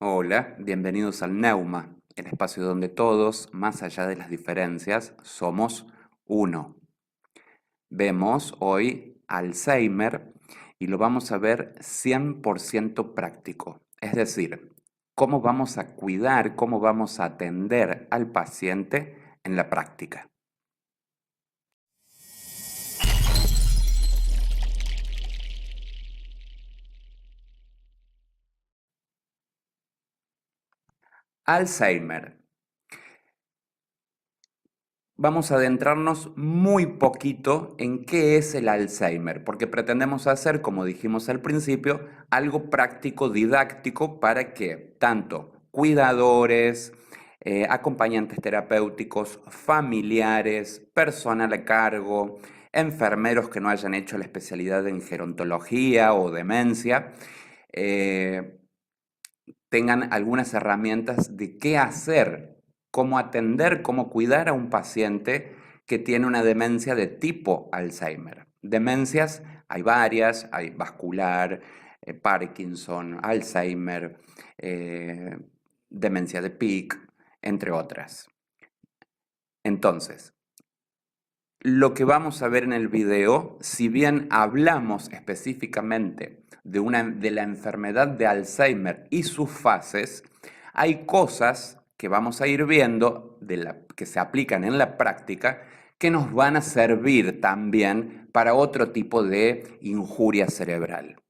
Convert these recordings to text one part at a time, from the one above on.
Hola, bienvenidos al Neuma, el espacio donde todos, más allá de las diferencias, somos uno. Vemos hoy Alzheimer y lo vamos a ver 100% práctico, es decir, cómo vamos a cuidar, cómo vamos a atender al paciente en la práctica. Alzheimer. Vamos a adentrarnos muy poquito en qué es el Alzheimer, porque pretendemos hacer, como dijimos al principio, algo práctico, didáctico, para que tanto cuidadores, acompañantes terapéuticos, familiares, personal a cargo, enfermeros que no hayan hecho la especialidad en gerontología o demencia, eh, tengan algunas herramientas de qué hacer, cómo atender, cómo cuidar a un paciente que tiene una demencia de tipo Alzheimer. Demencias hay varias, hay vascular, Parkinson, Alzheimer, eh, demencia de Pick, entre otras. Entonces, lo que vamos a ver en el video, si bien hablamos específicamente de la enfermedad de Alzheimer y sus fases, hay cosas que vamos a ir viendo que se aplican en la práctica que nos van a servir también para otro tipo de injuria cerebral.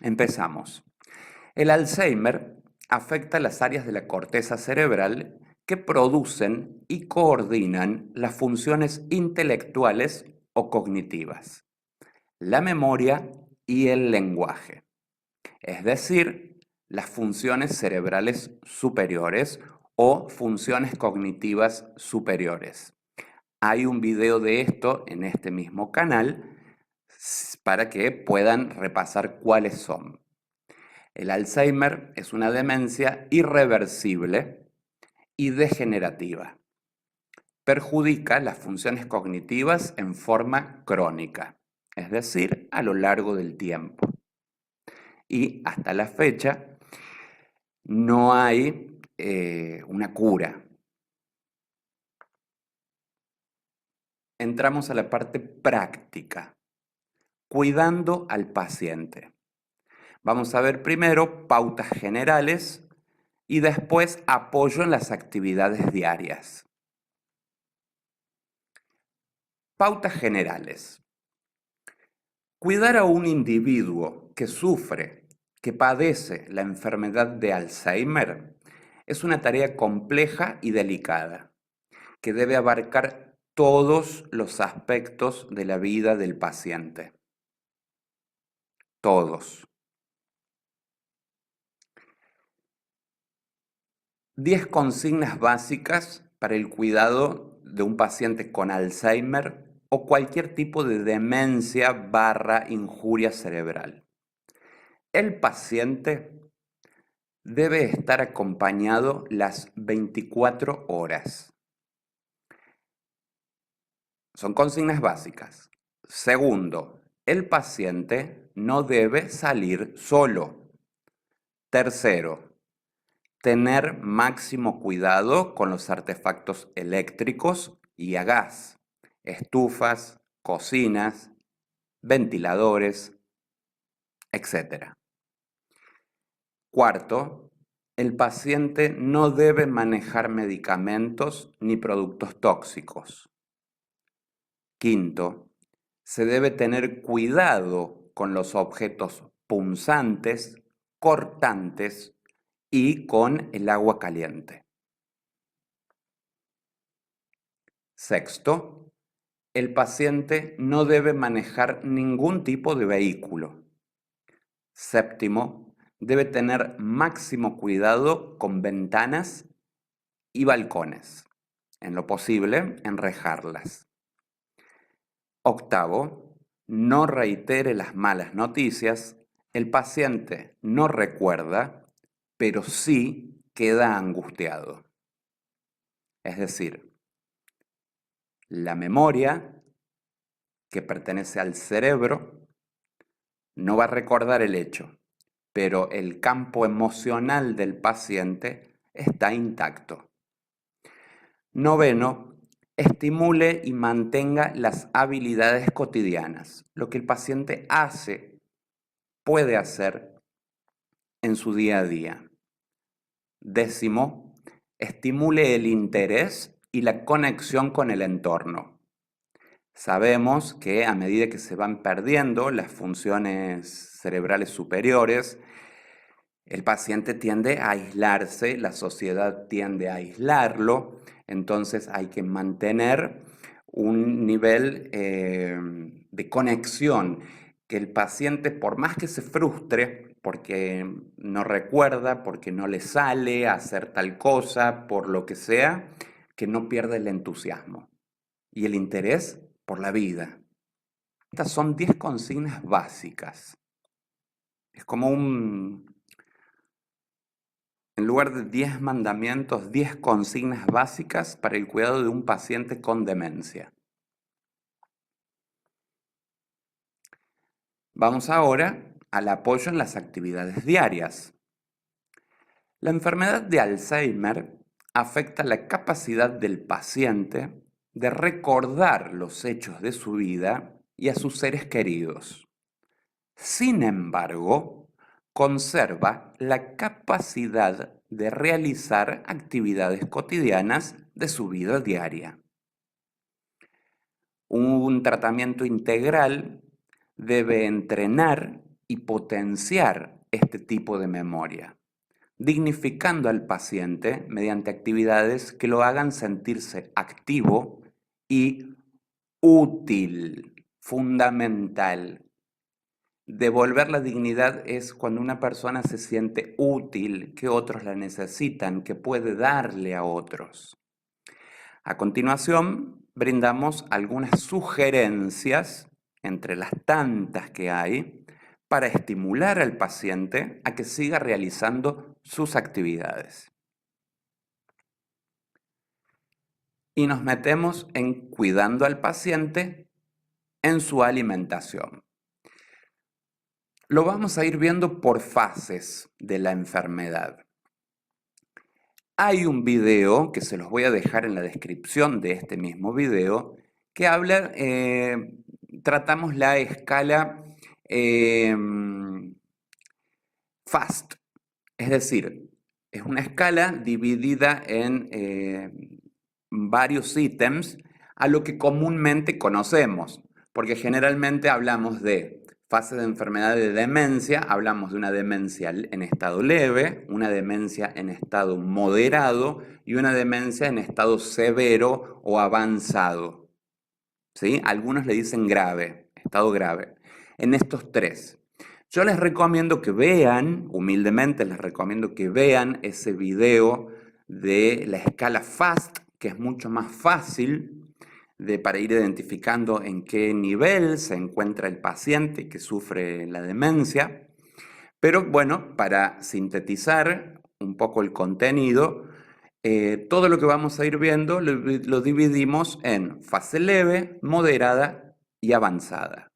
Empezamos. El Alzheimer afecta las áreas de la corteza cerebral que producen y coordinan las funciones intelectuales o cognitivas, la memoria y el lenguaje, es decir, las funciones cerebrales superiores o funciones cognitivas superiores. Hay un video de esto en este mismo canal para que puedan repasar cuáles son. El Alzheimer es una demencia irreversible y degenerativa. Perjudica las funciones cognitivas en forma crónica, es decir, a lo largo del tiempo. Y hasta la fecha no hay una cura. Entramos a la parte práctica, cuidando al paciente. Vamos a ver primero pautas generales y después apoyo en las actividades diarias. Pautas generales. Cuidar a un individuo que sufre, que padece la enfermedad de Alzheimer, es una tarea compleja y delicada, que debe abarcar todos los aspectos de la vida del paciente. Todos. 10 consignas básicas para el cuidado de un paciente con Alzheimer o cualquier tipo de demencia / injuria cerebral. El paciente debe estar acompañado las 24 horas. Son consignas básicas. Segundo, el paciente no debe salir solo. Tercero, tener máximo cuidado con los artefactos eléctricos y a gas, estufas, cocinas, ventiladores, etc. Cuarto, el paciente no debe manejar medicamentos ni productos tóxicos. Quinto, se debe tener cuidado con los objetos punzantes, cortantes y con el agua caliente. Sexto, el paciente no debe manejar ningún tipo de vehículo. Séptimo, debe tener máximo cuidado con ventanas y balcones. En lo posible, enrejarlas. Octavo, no reitere las malas noticias. El paciente no recuerda, pero sí queda angustiado. Es decir, la memoria, que pertenece al cerebro, no va a recordar el hecho, pero el campo emocional del paciente está intacto. Noveno, estimule y mantenga las habilidades cotidianas, lo que el paciente puede hacer en su día a día. Décimo, estimule el interés y la conexión con el entorno. Sabemos que a medida que se van perdiendo las funciones cerebrales superiores, el paciente tiende a aislarse, la sociedad tiende a aislarlo, entonces hay que mantener un nivel de conexión, que el paciente, por más que se frustre, porque no recuerda, porque no le sale hacer tal cosa, por lo que sea, que no pierda el entusiasmo y el interés por la vida. Estas son 10 consignas básicas. Es como en lugar de 10 mandamientos, 10 consignas básicas para el cuidado de un paciente con demencia. Vamos ahora al apoyo en las actividades diarias. La enfermedad de Alzheimer afecta la capacidad del paciente de recordar los hechos de su vida y a sus seres queridos. Sin embargo, conserva la capacidad de realizar actividades cotidianas de su vida diaria. Un tratamiento integral debe entrenar y potenciar este tipo de memoria, dignificando al paciente mediante actividades que lo hagan sentirse activo y útil, fundamental. Devolver la dignidad es cuando una persona se siente útil, que otros la necesitan, que puede darle a otros. A continuación, brindamos algunas sugerencias, entre las tantas que hay, para estimular al paciente a que siga realizando sus actividades. Y nos metemos en cuidando al paciente en su alimentación. Lo vamos a ir viendo por fases de la enfermedad. Hay un video que se los voy a dejar en la descripción de este mismo video que habla, tratamos la escala FAST, es decir, es una escala dividida en varios ítems a lo que comúnmente conocemos, porque generalmente hablamos de fase de enfermedad de demencia, hablamos de una demencia en estado leve, una demencia en estado moderado y una demencia en estado severo o avanzado. ¿Sí? Algunos le dicen grave, estado grave. En estos tres. Yo les recomiendo que vean, humildemente les recomiendo que vean ese video de la escala FAST, que es mucho más fácil para ir identificando en qué nivel se encuentra el paciente que sufre la demencia. Pero bueno, para sintetizar un poco el contenido, todo lo que vamos a ir viendo lo dividimos en fase leve, moderada y avanzada.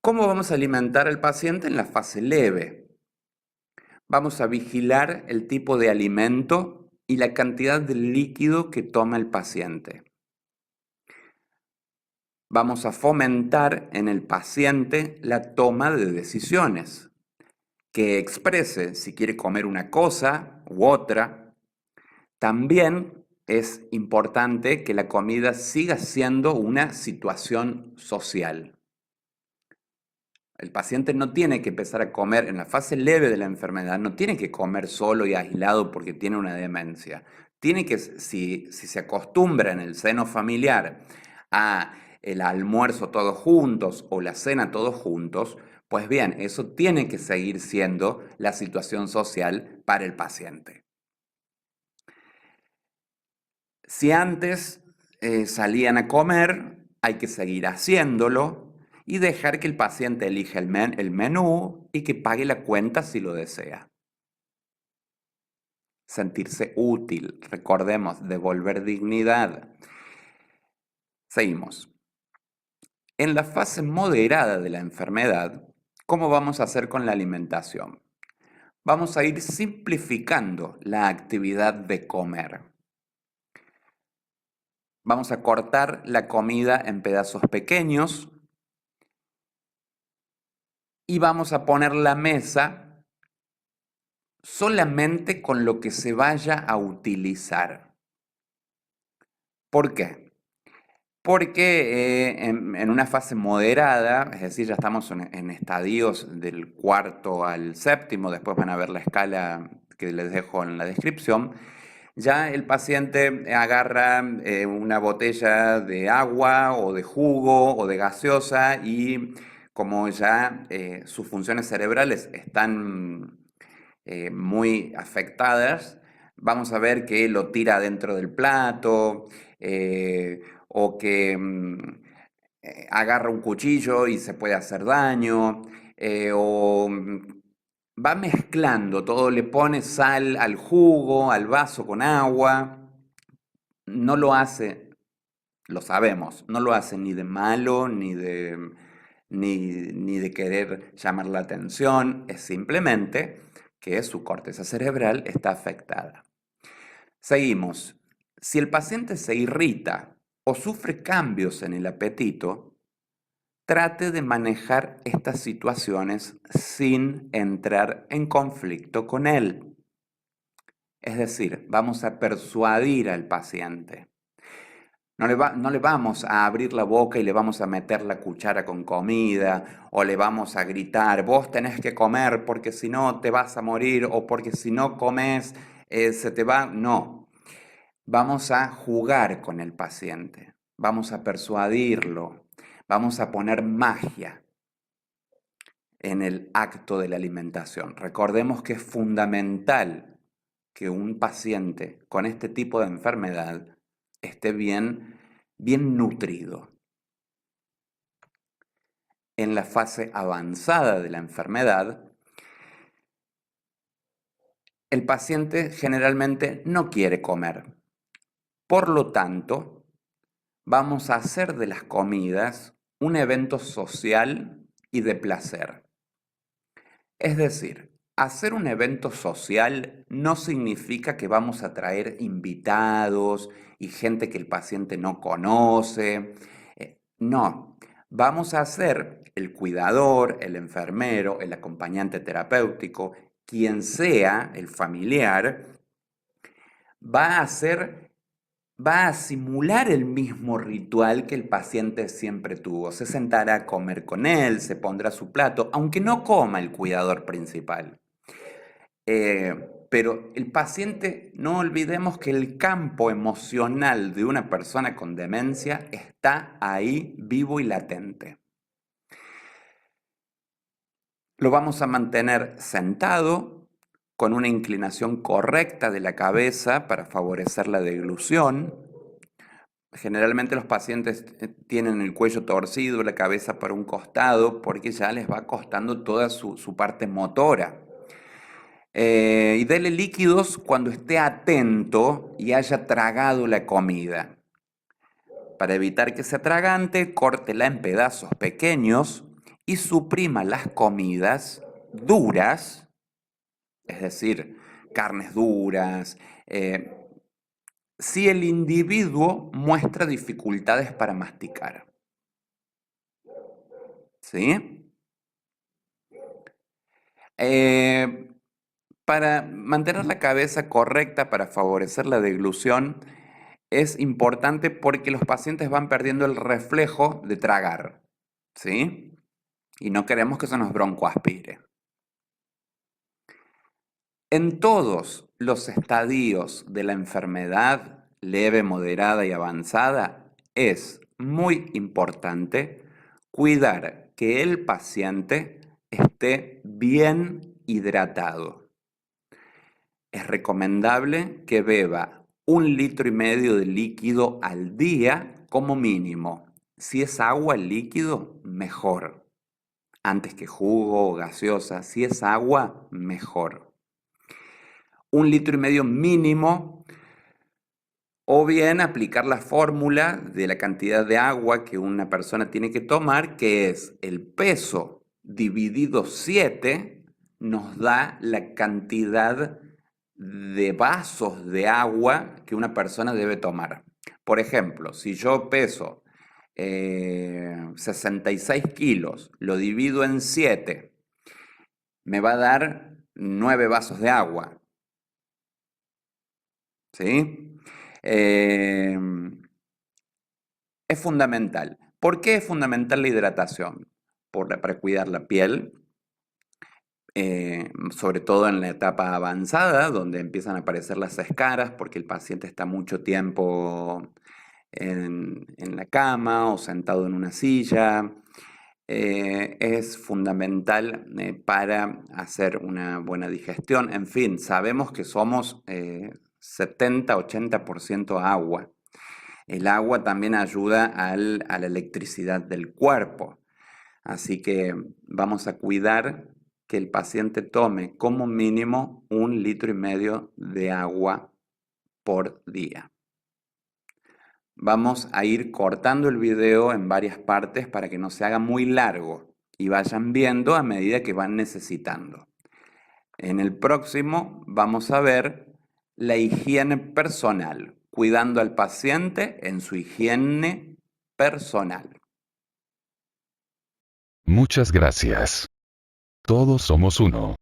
¿Cómo vamos a alimentar al paciente en la fase leve? Vamos a vigilar el tipo de alimento y la cantidad de líquido que toma el paciente. Vamos a fomentar en el paciente la toma de decisiones, que exprese si quiere comer una cosa u otra. También es importante que la comida siga siendo una situación social. El paciente no tiene que empezar a comer en la fase leve de la enfermedad, no tiene que comer solo y aislado porque tiene una demencia. Tiene que, si se acostumbra en el seno familiar a el almuerzo todos juntos o la cena todos juntos, pues bien, eso tiene que seguir siendo la situación social para el paciente. Si antes salían a comer, hay que seguir haciéndolo y dejar que el paciente elija el menú y que pague la cuenta si lo desea. Sentirse útil, recordemos, devolver dignidad. Seguimos. En la fase moderada de la enfermedad, ¿Cómo vamos a hacer con la alimentación? Vamos a ir simplificando la actividad de comer. Vamos a cortar la comida en pedazos pequeños y vamos a poner la mesa solamente con lo que se vaya a utilizar. ¿Por qué? Porque en una fase moderada, es decir, ya estamos en estadios del cuarto al séptimo, después van a ver la escala que les dejo en la descripción, ya el paciente agarra una botella de agua o de jugo o de gaseosa y como ya sus funciones cerebrales están muy afectadas, vamos a ver que lo tira dentro del plato o que agarra un cuchillo y se puede hacer daño, o va mezclando todo, le pone sal al jugo, al vaso con agua, no lo hace, lo sabemos, no lo hace ni de malo ni de querer llamar la atención, es simplemente que su corteza cerebral está afectada. Seguimos. Si el paciente se irrita o sufre cambios en el apetito, trate de manejar estas situaciones sin entrar en conflicto con él. Es decir, vamos a persuadir al paciente. No le vamos a abrir la boca y le vamos a meter la cuchara con comida o le vamos a gritar, vos tenés que comer porque si no te vas a morir o porque si no comes se te va. No, vamos a jugar con el paciente, vamos a persuadirlo, vamos a poner magia en el acto de la alimentación. Recordemos que es fundamental que un paciente con este tipo de enfermedad esté bien nutrido. En la fase avanzada de la enfermedad, el paciente generalmente no quiere comer. Por lo tanto, vamos a hacer de las comidas un evento social y de placer. Es decir, hacer un evento social no significa que vamos a traer invitados y gente que el paciente no conoce. No, vamos a hacer el cuidador, el enfermero, el acompañante terapéutico, quien sea el familiar, va a simular el mismo ritual que el paciente siempre tuvo. Se sentará a comer con él, se pondrá su plato, aunque no coma el cuidador principal. Pero el paciente, no olvidemos que el campo emocional de una persona con demencia está ahí vivo y latente. Lo vamos a mantener sentado con una inclinación correcta de la cabeza para favorecer la deglución. Generalmente los pacientes tienen el cuello torcido, la cabeza para un costado, porque ya les va costando toda su parte motora. Y dele líquidos cuando esté atento y haya tragado la comida. Para evitar que se atragante, córtela en pedazos pequeños y suprima las comidas duras, es decir, carnes duras, si el individuo muestra dificultades para masticar. ¿Sí? Para mantener la cabeza correcta, para favorecer la deglución, es importante porque los pacientes van perdiendo el reflejo de tragar, ¿sí? Y no queremos que se nos broncoaspire. En todos los estadios de la enfermedad, leve, moderada y avanzada, es muy importante cuidar que el paciente esté bien hidratado. Es recomendable que beba 1,5 litros de líquido al día como mínimo. Si es agua líquido, mejor. Antes que jugo o gaseosa, si es agua, mejor. 1,5 litros mínimo, o bien aplicar la fórmula de la cantidad de agua que una persona tiene que tomar, que es el peso dividido 7 nos da la cantidad de vasos de agua que una persona debe tomar. Por ejemplo, si yo peso 66 kilos, lo divido en 7, me va a dar 9 vasos de agua. ¿Sí? Eh, es fundamental. ¿Por qué es fundamental la hidratación? Para cuidar la piel, sobre todo en la etapa avanzada, donde empiezan a aparecer las escaras, porque el paciente está mucho tiempo en la cama o sentado en una silla. Es fundamental para hacer una buena digestión. En fin, sabemos que somos 70-80% agua. El agua también ayuda a la electricidad del cuerpo. Así que vamos a cuidar que el paciente tome como mínimo 1,5 litros de agua por día. Vamos a ir cortando el video en varias partes para que no se haga muy largo y vayan viendo a medida que van necesitando. En el próximo vamos a ver la higiene personal, cuidando al paciente en su higiene personal. Muchas gracias. Todos somos uno.